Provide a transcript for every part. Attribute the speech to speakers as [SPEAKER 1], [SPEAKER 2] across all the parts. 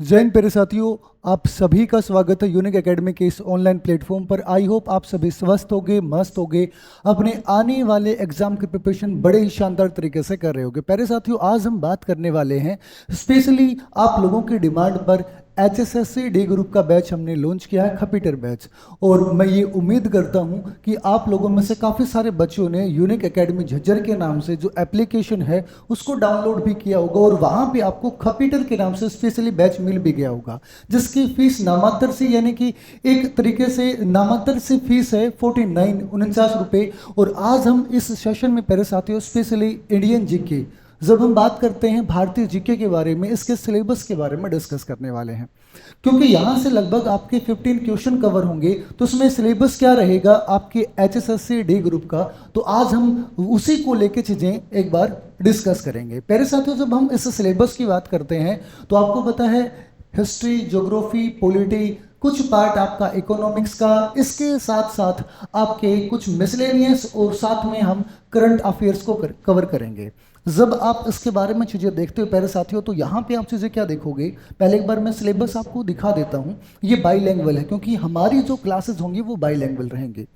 [SPEAKER 1] जय हिंद प्यारे साथियों, आप सभी का स्वागत है यूनिक एकेडमी के इस ऑनलाइन प्लेटफॉर्म पर। आई होप आप सभी स्वस्थ होगे, मस्त होगे, अपने आने वाले एग्जाम की प्रिपरेशन बड़े ही शानदार तरीके से कर रहे होगे। प्यारे साथियों, आज हम बात करने वाले हैं स्पेशली आप लोगों की डिमांड पर HSSC डी ग्रुप का बैच हमने लॉन्च किया है, खपीटर बैच। और मैं ये उम्मीद करता हूं कि आप लोगों में से काफ़ी सारे बच्चों ने यूनिक एकेडमी झज्जर के नाम से जो एप्लीकेशन है उसको डाउनलोड भी किया होगा और वहां पे आपको खपीटर के नाम से स्पेशली बैच मिल भी गया होगा, जिसकी फीस नामात्र से यानी कि एक तरीके से नामात्र से फीस है 49 रुपये। और आज हम इस सेशन में प्यारे साथियों स्पेशली इंडियन जीके, जब हम बात करते हैं भारतीय जीके के बारे में, इसके सिलेबस के बारे में डिस्कस करने वाले हैं। क्योंकि यहाँ से लगभग आपके 15 क्वेश्चन कवर होंगे, तो उसमें सिलेबस क्या रहेगा आपके HSSC डी ग्रुप का, तो आज हम उसी को लेके चीज़ें एक बार डिस्कस करेंगे। प्यारे साथियों, जब हम इस सिलेबस की बात करते हैं तो आपको पता है हिस्ट्री, ज्योग्राफी, पॉलिटी, कुछ पार्ट आपका इकोनॉमिक्स का, इसके साथ साथ आपके कुछ मिसलेनियस और साथ में हम करंट अफेयर्स को कवर करेंगे। जब आप इसके बारे में चीज़ें देखते हो प्यारे साथियों, तो यहाँ पे आप चीज़ें क्या देखोगे, पहले एक बार मैं सिलेबस आपको दिखा देता हूँ। ये बाईलैंग्वेज है क्योंकि हमारी जो क्लासेस होंगी वो बाईलैंग्वेज रहेंगे।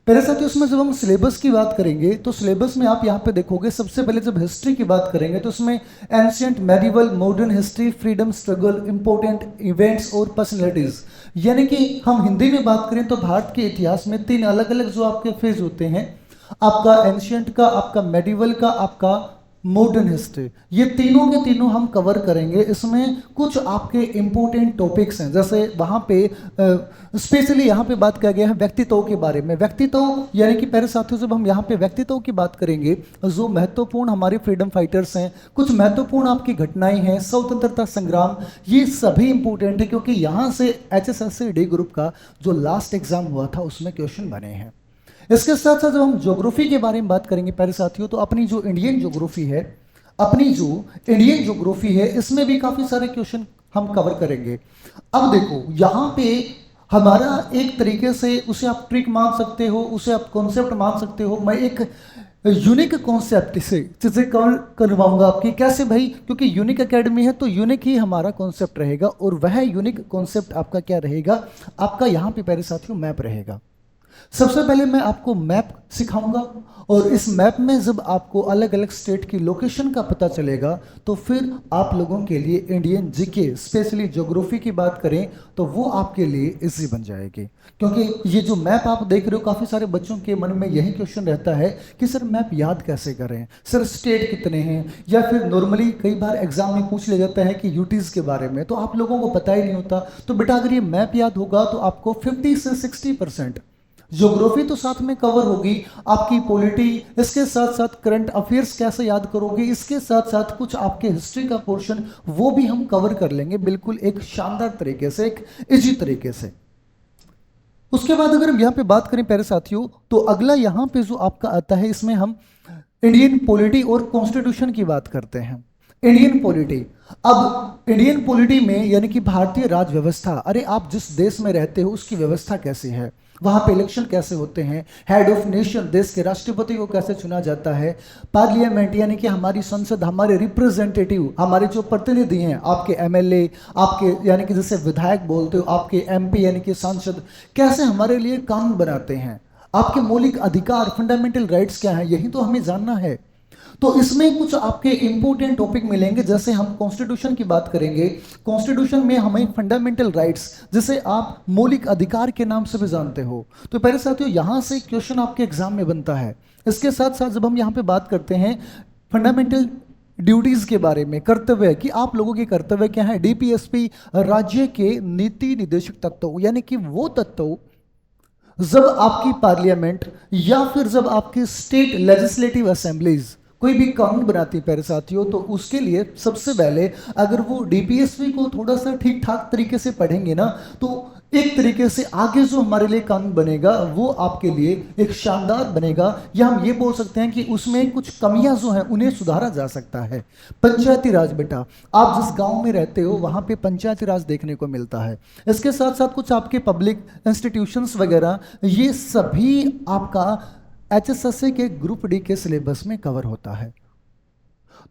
[SPEAKER 1] पहले साथियों, इसमें जब हम सिलेबस की बात करेंगे तो सिलेबस में आप यहाँ पे देखोगे, सबसे पहले जब हिस्ट्री की बात करेंगे तो उसमें ancient, medieval, modern history, freedom struggle, important events और पर्सनैलिटीज। यानी कि हम हिंदी में बात करें तो भारत के इतिहास में 3 अलग अलग जो आपके फेज होते हैं, आपका एंशियंट का, आपका मेडिवल का, आपका मॉडर्न हिस्ट्री, ये तीनों के तीनों हम कवर करेंगे। इसमें कुछ आपके इंपॉर्टेंट टॉपिक्स हैं, जैसे वहाँ पे स्पेशली यहाँ पे बात किया गया है व्यक्तित्व के बारे में। व्यक्तित्व यानी कि प्यारे साथियों, जब हम यहाँ पे व्यक्तित्व की बात करेंगे, जो महत्वपूर्ण हमारे फ्रीडम फाइटर्स हैं, कुछ महत्वपूर्ण आपकी घटनाएं हैं, स्वतंत्रता संग्राम, ये सभी इंपॉर्टेंट है क्योंकि यहाँ से HSSC डी ग्रुप का जो लास्ट एग्जाम हुआ था उसमें क्वेश्चन बने हैं। इसके साथ साथ जब हम ज्योग्राफी के बारे में बात करेंगे प्यारे साथियों, तो अपनी जो इंडियन ज्योग्राफी है, इसमें भी काफी सारे क्वेश्चन हम कवर करेंगे। अब देखो यहाँ पे हमारा एक तरीके से उसे आप ट्रिक मान सकते हो, उसे आप कॉन्सेप्ट मान सकते हो। मैं एक यूनिक कॉन्सेप्ट से चीजें कवर करवाऊंगा आपकी। कैसे भाई? क्योंकि यूनिक एकेडमी है तो यूनिक ही हमारा कॉन्सेप्ट रहेगा, और वह यूनिक कॉन्सेप्ट आपका क्या रहेगा, आपका यहाँ पे प्यारे साथियों मैप रहेगा। सबसे पहले मैं आपको मैप सिखाऊंगा, और इस मैप में जब आपको अलग अलग स्टेट की लोकेशन का पता चलेगा तो फिर आप लोगों के लिए इंडियन जीके स्पेशली ज्योग्राफी की बात करें तो वो आपके लिए इजी बन जाएगी। क्योंकि ये जो मैप आप देख रहे हो, काफ़ी सारे बच्चों के मन में यही क्वेश्चन रहता है कि सर मैप याद कैसे करें, सर स्टेट कितने हैं, या फिर नॉर्मली कई बार एग्जाम में पूछ लिया जाता है कि यूटीज के बारे में, तो आप लोगों को पता ही नहीं होता। तो बेटा अगर ये मैप याद होगा तो आपको 50 से 60% ज्योग्राफी तो साथ में कवर होगी, आपकी पॉलिटी, इसके साथ साथ करंट अफेयर्स कैसे याद करोगे, इसके साथ साथ कुछ आपके हिस्ट्री का पोर्शन वो भी हम कवर कर लेंगे, बिल्कुल एक शानदार तरीके से, एक इजी तरीके से। उसके बाद अगर हम यहाँ पे बात करें प्यारे साथियों, तो अगला यहाँ पे जो आपका आता है, इसमें हम इंडियन पॉलिटी और कॉन्स्टिट्यूशन की बात करते हैं। इंडियन पॉलिटी, अब इंडियन पॉलिटी में यानी कि भारतीय राज व्यवस्था, अरे आप जिस देश में रहते हो उसकी व्यवस्था कैसी है, वहाँ पे इलेक्शन कैसे होते हैं, हेड ऑफ नेशन देश के राष्ट्रपति को कैसे चुना जाता है, पार्लियामेंट यानी कि हमारी संसद, हमारे रिप्रेजेंटेटिव, हमारे जो प्रतिनिधि हैं, आपके MLA, आपके यानी कि जैसे विधायक बोलते हो, आपके MP यानी कि सांसद, कैसे हमारे लिए कानून बनाते हैं, आपके मौलिक अधिकार, फंडामेंटल राइट्स क्या हैं, यही तो हमें जानना है। तो इसमें कुछ आपके इंपॉर्टेंट टॉपिक मिलेंगे। जैसे हम कॉन्स्टिट्यूशन की बात करेंगे, कॉन्स्टिट्यूशन में हमें फंडामेंटल राइट्स, जिसे आप मौलिक अधिकार के नाम से भी जानते हो, तो पहले साथियों यहां से क्वेश्चन आपके एग्जाम में बनता है। इसके साथ साथ जब हम यहां पे बात करते हैं फंडामेंटल ड्यूटीज के बारे में, कर्तव्य, कि आप लोगों के कर्तव्य क्या है, DPSP राज्य के नीति निर्देशक तत्व, यानी कि वो तत्व जब आपकी पार्लियामेंट या फिर जब आपकी स्टेट लेजिस्लेटिव असेंबलीज कोई भी कानून बनाती है प्यारे साथियों, तो उसके लिए सबसे पहले अगर वो DPSP को थोड़ा सा ठीक ठाक तरीके से पढ़ेंगे ना, तो एक तरीके से आगे जो हमारे लिए कानून बनेगा वो आपके लिए एक शानदार बनेगा, या हम ये बोल सकते हैं कि उसमें कुछ कमियां जो हैं उन्हें सुधारा जा सकता है। पंचायती राज, बेटा आप जिस गांव में रहते हो वहां पे पंचायती राज देखने को मिलता है। इसके साथ साथ कुछ आपके पब्लिक इंस्टीट्यूशंस वगैरह, ये सभी आपका HSSC के ग्रुप D के सिलेबस में कवर होता है।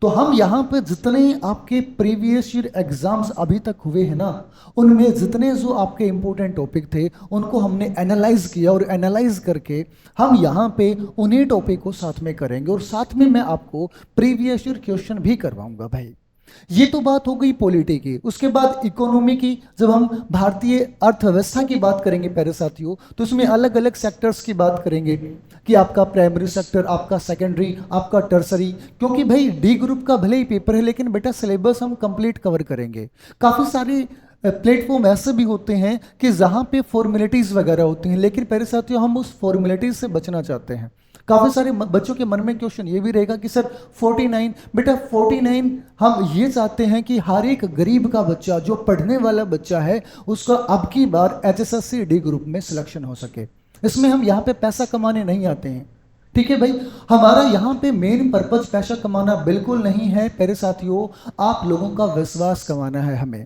[SPEAKER 1] तो हम यहाँ पे जितने आपके प्रीवियस ईयर एग्जाम्स अभी तक हुए हैं ना, उनमें जितने जो आपके इंपॉर्टेंट टॉपिक थे उनको हमने एनालाइज किया, और एनालाइज करके हम यहाँ पे उन्हीं टॉपिक को साथ में करेंगे, और साथ में मैं आपको प्रीवियस ईयर क्वेश्चन भी करवाऊंगा भाई। ये तो बात हो गई पॉलिटी की। उसके बाद इकोनॉमी की, जब हम भारतीय अर्थव्यवस्था की बात करेंगे प्यारे साथियों, तो इसमें अलग अलग सेक्टर्स की बात करेंगे कि आपका प्राइमरी सेक्टर, आपका सेकेंडरी, आपका टर्सरी। क्योंकि भाई डी ग्रुप का भले ही पेपर है, लेकिन बेटा सिलेबस हम कंप्लीट कवर करेंगे। काफ़ी सारे प्लेटफॉर्म ऐसे भी होते हैं कि जहाँ पे फॉर्मेलिटीज़ वगैरह होती हैं, लेकिन प्यारे साथियों हम उस फॉर्मेलिटीज़ से बचना चाहते हैं। काफ़ी सारे बच्चों के मन में क्वेश्चन ये भी रहेगा कि सर 49, बेटा 49 हम ये चाहते हैं कि हर एक गरीब का बच्चा, जो पढ़ने वाला बच्चा है, उसका अब की बार HSSC डी ग्रुप में सिलेक्शन हो सके। इसमें हम यहाँ पे पैसा कमाने नहीं आते हैं, ठीक है भाई। हमारा यहाँ पे मेन पर्पज पैसा कमाना बिल्कुल नहीं है प्यारे साथियों, आप लोगों का विश्वास कमाना है हमें।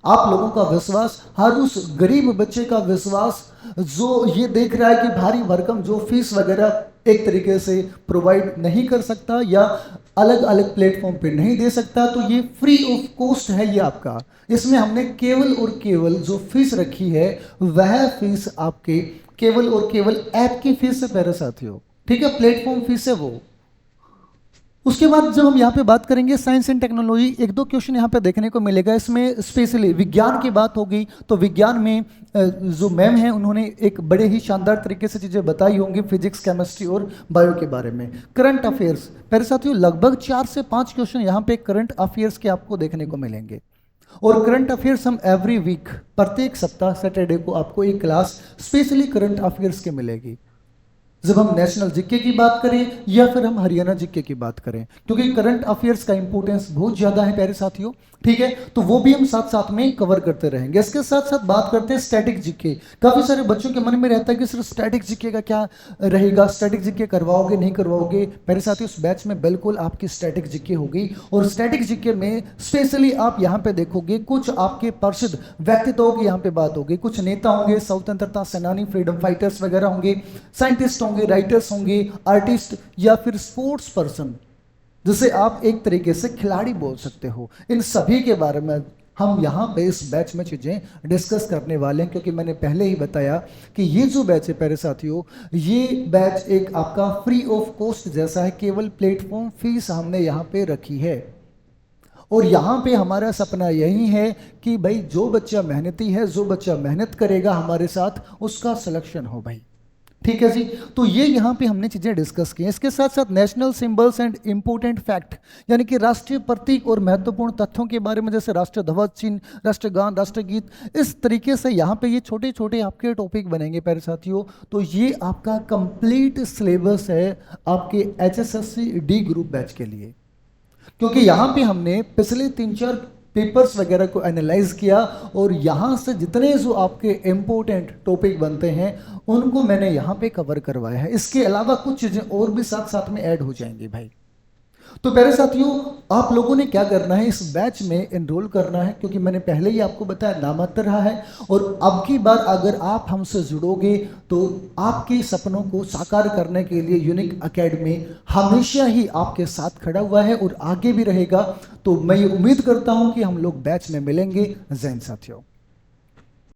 [SPEAKER 1] आप लोगों का विश्वास, हर उस गरीब बच्चे का विश्वास जो ये देख रहा है कि भारी भरकम जो फीस वगैरह एक तरीके से प्रोवाइड नहीं कर सकता या अलग अलग प्लेटफॉर्म पे नहीं दे सकता, तो ये फ्री ऑफ कॉस्ट है ये आपका। इसमें हमने केवल और केवल जो फीस रखी है वह फीस आपके केवल और केवल ऐप की फीस है प्यारे साथियों, ठीक है, प्लेटफॉर्म फीस है वो। उसके बाद जब हम यहाँ पे बात करेंगे साइंस एंड टेक्नोलॉजी, एक दो क्वेश्चन यहाँ पे देखने को मिलेगा। इसमें स्पेशली विज्ञान की बात होगी, तो विज्ञान में जो मैम हैं उन्होंने एक बड़े ही शानदार तरीके से चीज़ें बताई होंगी फिजिक्स, केमिस्ट्री और बायो के बारे में। करंट अफेयर्स मेरे साथियों, लगभग 4 से 5 क्वेश्चन यहाँ पे करंट अफेयर्स के आपको देखने को मिलेंगे। और करंट अफेयर्स हम एवरी वीक, प्रत्येक सप्ताह सैटरडे को आपको एक क्लास स्पेशली करंट अफेयर्स की मिलेगी। जब हम नेशनल जीके की बात करें या फिर हम हरियाणा जीके की बात करें, क्योंकि करंट अफेयर्स का इंपॉर्टेंस बहुत ज्यादा है प्यारे साथियों, ठीक है, तो वो भी हम साथ साथ में कवर करते रहेंगे। इसके साथ साथ बात करते हैं स्टैटिक जीके। काफी सारे बच्चों के मन में रहता है कि सिर्फ स्टैटिक जीके का क्या रहेगा, स्टैटिक जीके करवाओगे नहीं करवाओगे। प्यारे साथियों, उस बैच में बिल्कुल आपकी स्टैटिक जीके होगी, और स्टैटिक जीके में स्पेशली आप यहाँ पे देखोगे कुछ आपके प्रसिद्ध व्यक्तित्वों की यहाँ पे बात होगी। कुछ नेता होंगे, स्वतंत्रता सेनानी, फ्रीडम फाइटर्स वगैरह होंगे, साइंटिस्ट होंगे, राइटर्स होंगे, आर्टिस्ट या फिर स्पोर्ट्स पर्सन, जिसे आप एक तरीके से खिलाड़ी बोल सकते हो। इन सभी के बारे में हम यहाँ पे इस बैच में चीज़ें डिस्कस करने वाले हैं, क्योंकि मैंने पहले ही बताया कि ये जो बैच है प्यारे साथियों, ये बैच एक आपका फ्री ऑफ कॉस्ट जैसा है, केवल प्लेटफॉर्म फीस हमने यहाँ पे रखी है। और यहाँ पे हमारा सपना यही है कि भाई जो बच्चा मेहनती है, जो बच्चा मेहनत करेगा हमारे साथ, उसका सिलेक्शन हो भाई, ठीक है जी। तो ये यहाँ पे हमने चीज़ें डिस्कस की हैं। इसके साथ साथ national symbols and important fact, यानी कि राष्ट्रीय प्रतीक और महत्वपूर्ण तथ्यों के बारे में, जैसे राष्ट्रीय ध्वज चिन्ह, राष्ट्रगान, राष्ट्रगीत, इस तरीके से यहाँ पे ये छोटे छोटे आपके टॉपिक बनेंगे प्यारे साथियों। तो ये आपका कंप्लीट सिलेबस है आपके HSSC डी ग्रुप बैच के लिए, क्योंकि यहाँ पे हमने पिछले 3-4 पेपर्स वगैरह को एनालाइज किया, और यहाँ से जितने जो आपके इम्पोर्टेंट टॉपिक बनते हैं उनको मैंने यहाँ पे कवर करवाया है। इसके अलावा कुछ चीज़ें और भी साथ साथ में ऐड हो जाएंगी भाई। तो प्यारे साथियों, आप लोगों ने क्या करना है, इस बैच में एनरोल करना है, क्योंकि मैंने पहले ही आपको बताया नामात्र रहा है। और अब की बार अगर आप हमसे जुड़ोगे तो आपके सपनों को साकार करने के लिए यूनिक एकेडमी हमेशा ही आपके साथ खड़ा हुआ है और आगे भी रहेगा। तो मैं ये उम्मीद करता हूं कि हम लोग बैच में मिलेंगे। जय हिंद साथियों।